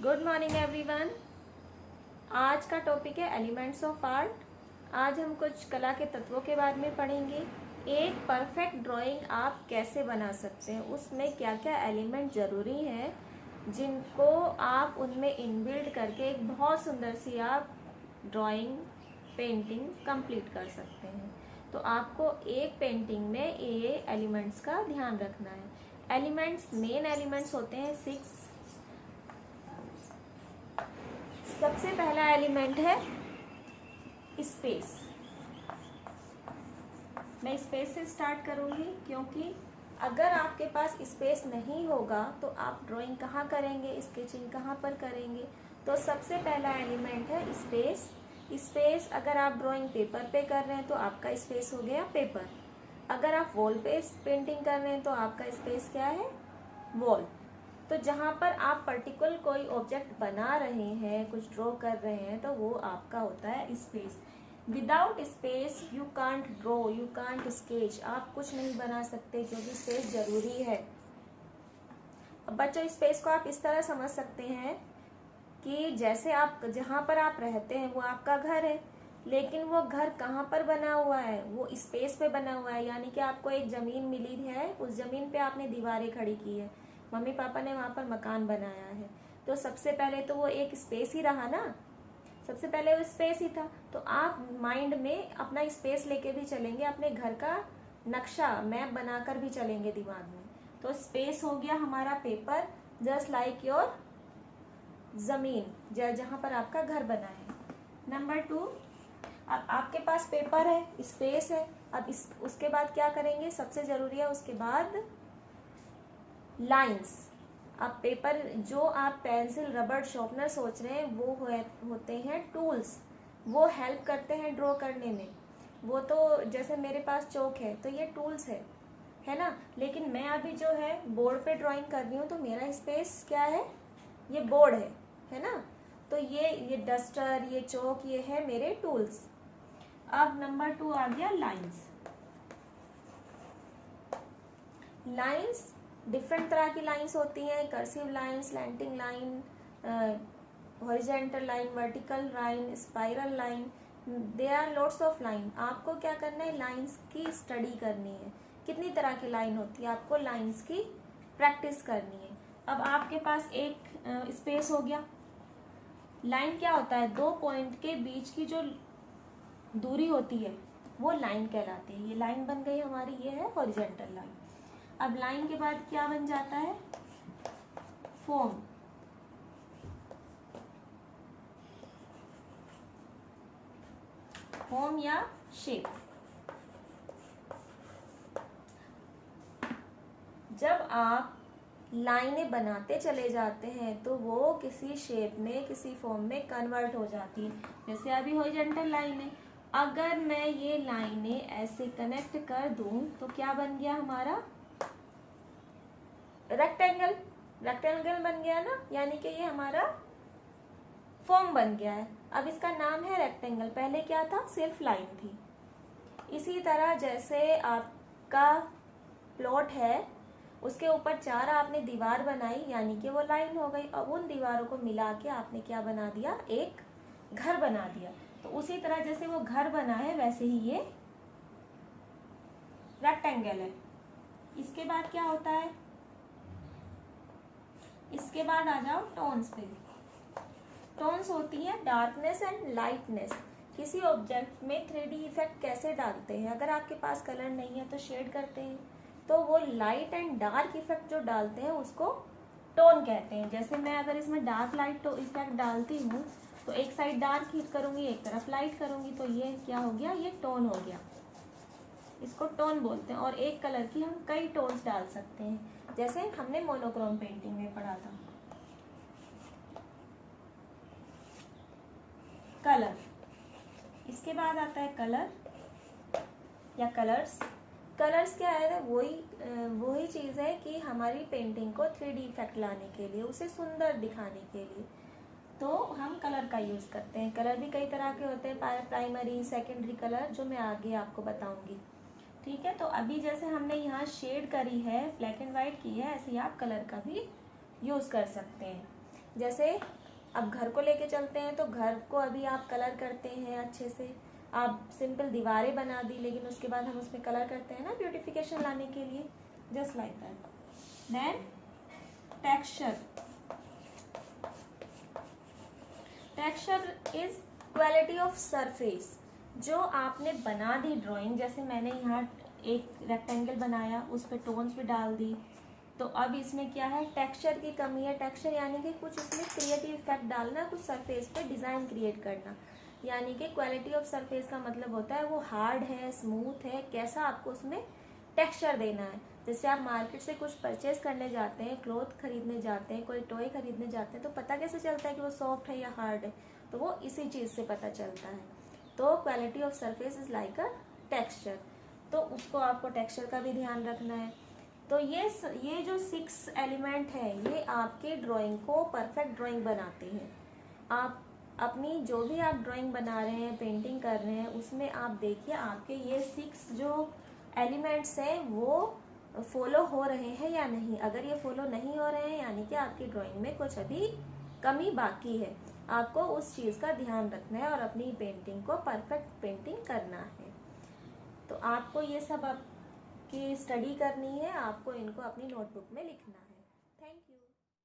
Good morning everyone. आज का topic है एलिमेंट्स ऑफ आर्ट। आज हम कुछ कला के तत्वों के बारे में पढ़ेंगे। एक परफेक्ट ड्राइंग आप कैसे बना सकते हैं, उसमें क्या क्या एलिमेंट ज़रूरी हैं जिनको आप उनमें इनबिल्ड करके एक बहुत सुंदर सी आप ड्राइंग पेंटिंग कंप्लीट कर सकते हैं। तो आपको एक पेंटिंग में ये एलिमेंट्स का ध्यान रखना है। एलिमेंट्स, मेन एलिमेंट्स होते हैं 6। सबसे पहला एलिमेंट है स्पेस। मैं स्पेस से स्टार्ट करूंगी क्योंकि अगर आपके पास स्पेस नहीं होगा तो आप ड्राइंग कहाँ करेंगे, स्केचिंग कहाँ पर करेंगे। तो सबसे पहला एलिमेंट है स्पेस। स्पेस अगर आप ड्राइंग पेपर पे कर रहे हैं तो आपका स्पेस हो गया पेपर। अगर आप वॉल पे पेंटिंग कर रहे हैं तो आपका स्पेस क्या है, वॉल। तो जहाँ पर आप पर्टिकुलर कोई ऑब्जेक्ट बना रहे हैं, कुछ ड्रॉ कर रहे हैं, तो वो आपका होता है space. Without space you can't draw, you can't sketch. आप कुछ नहीं बना सकते क्योंकि स्पेस जरूरी है। अब बच्चों, स्पेस को आप इस तरह समझ सकते हैं कि जैसे आप जहाँ पर आप रहते हैं वो आपका घर है, लेकिन वो घर कहाँ पर बना हुआ है, वो स्पेस पे बना हुआ है। यानी कि आपको एक ज़मीन मिली है, उस ज़मीन पे आपने दीवारें खड़ी की है, मम्मी पापा ने वहाँ पर मकान बनाया है। तो सबसे पहले तो वो एक स्पेस ही रहा ना, सबसे पहले वो स्पेस ही था। तो आप माइंड में अपना स्पेस लेके भी चलेंगे, अपने घर का नक्शा मैप बनाकर भी चलेंगे दिमाग में। तो स्पेस हो गया हमारा पेपर, जस्ट लाइक योर जमीन, जहाँ पर आपका घर बना है। नंबर 2, अब आपके पास पेपर है, स्पेस है। अब उसके बाद क्या करेंगे, सबसे जरूरी है उसके बाद लाइंस। अब पेपर, जो आप पेंसिल, रबड़, शार्पनर सोच रहे हैं, वो होते हैं टूल्स। वो हेल्प करते हैं ड्रॉ करने में। वो तो जैसे मेरे पास चौक है तो ये टूल्स है ना। लेकिन मैं अभी जो है बोर्ड पे ड्राइंग कर रही हूँ तो मेरा स्पेस क्या है, ये बोर्ड है ना। तो ये डस्टर, ये चौक, ये है मेरे टूल्स। अब नंबर 2 आ गया लाइंस। लाइंस डिफरेंट तरह की लाइंस होती हैं, cursive line, slanting line, horizontal line, vertical line, spiral line. There are lots of line. आपको क्या करना है, लाइंस की स्टडी करनी है। कितनी तरह की लाइन होती है, आपको लाइंस की प्रैक्टिस करनी है। अब आपके पास एक स्पेस हो गया। लाइन क्या होता है, दो पॉइंट के बीच की जो दूरी होती है वो लाइन कहलाती है। ये लाइन बन गई हमारी, ये है हॉरिजेंटल लाइन। अब लाइन के बाद क्या बन जाता है, फॉर्म। फॉर्म या शेप। जब आप लाइनें बनाते चले जाते हैं तो वो किसी शेप में, किसी फॉर्म में कन्वर्ट हो जाती है। जैसे अभी हॉरिजेंटल लाइन है, अगर मैं ये लाइनें ऐसे कनेक्ट कर दूं तो क्या बन गया हमारा, रेक्टेंगल। रेक्टेंगल बन गया ना, यानी कि ये हमारा फॉर्म बन गया है। अब इसका नाम है रेक्टेंगल, पहले क्या था, सिर्फ लाइन थी। इसी तरह जैसे आपका प्लॉट है, उसके ऊपर 4 आपने दीवार बनाई, यानी कि वो लाइन हो गई। अब उन दीवारों को मिला के आपने क्या बना दिया, एक घर बना दिया। तो उसी तरह जैसे वो घर बना है वैसे ही ये रेक्टेंगल है। इसके बाद क्या होता है, इसके बाद आ जाओ टोन्स पे। टोन्स होती है डार्कनेस एंड लाइटनेस। किसी ऑब्जेक्ट में 3D इफेक्ट कैसे डालते हैं, अगर आपके पास कलर नहीं है तो शेड करते हैं, तो वो लाइट एंड डार्क इफेक्ट जो डालते हैं उसको टोन कहते हैं। जैसे मैं अगर इसमें डार्क लाइट तो इफेक्ट डालती हूँ तो एक साइड डार्क हीट करूंगी, एक तरफ लाइट करूंगी, तो ये क्या हो गया, ये टोन हो गया। इसको टोन बोलते हैं। और एक कलर की हम कई टोन्स डाल सकते हैं, जैसे हमने मोनोक्रोम पेंटिंग में पढ़ा था। कलर, इसके बाद आता है कलर या कलर्स। कलर्स क्या है, वही चीज़ है कि हमारी पेंटिंग को 3D इफेक्ट लाने के लिए, उसे सुंदर दिखाने के लिए तो हम कलर का यूज़ करते हैं। कलर भी कई तरह के होते हैं, प्राइमरी, सेकेंडरी कलर, जो मैं आगे आपको बताऊंगी। ठीक है, तो अभी जैसे हमने यहाँ शेड करी है, ब्लैक एंड वाइट की है, ऐसे ही आप कलर का भी यूज़ कर सकते हैं। जैसे अब घर को लेके चलते हैं, तो घर को अभी आप कलर करते हैं अच्छे से, आप सिंपल दीवारें बना दी, लेकिन उसके बाद हम उसमें कलर करते हैं ना ब्यूटिफिकेशन लाने के लिए, just like that. Then texture. Texture is quality of surface. जो आपने बना दी ड्राइंग, जैसे मैंने यहाँ एक रेक्टेंगल बनाया, उस पर टोन्स भी डाल दी, तो अब इसमें क्या है, टेक्सचर की कमी है. टेक्सचर यानी कि कुछ इसमें क्रिएटिव इफेक्ट डालना, कुछ सरफेस पे डिज़ाइन क्रिएट करना. यानी कि क्वालिटी ऑफ सरफेस का मतलब होता है वो हार्ड है, स्मूथ है, कैसा आपको उसमें टेक्सचर देना है. जैसे आप मार्केट से कुछ परचेज करने जाते हैं, क्लॉथ खरीदने जाते हैं, कोई टॉय खरीदने जाते हैं, तो पता कैसे चलता है कि वो सॉफ्ट है या हार्ड है, तो वो इसी चीज़ से पता चलता है. तो quality of surface is like a texture. तो उसको आपको टेक्सचर का भी ध्यान रखना है. तो ये जो 6 एलिमेंट है, ये आपके ड्राइंग को परफेक्ट ड्राइंग बनाते हैं. आप अपनी जो भी आप ड्राइंग बना रहे हैं, पेंटिंग कर रहे हैं, उसमें आप देखिए आपके ये 6 जो एलिमेंट्स हैं वो फॉलो हो रहे हैं या नहीं. अगर ये फॉलो नहीं हो रहे हैं, यानी कि आपकी ड्राइंग में कुछ अभी कमी बाकी है. आपको उस चीज़ का ध्यान रखना है और अपनी पेंटिंग को परफेक्ट पेंटिंग करना है. तो आपको ये सब आपकी स्टडी करनी है, आपको इनको अपनी नोटबुक में लिखना है.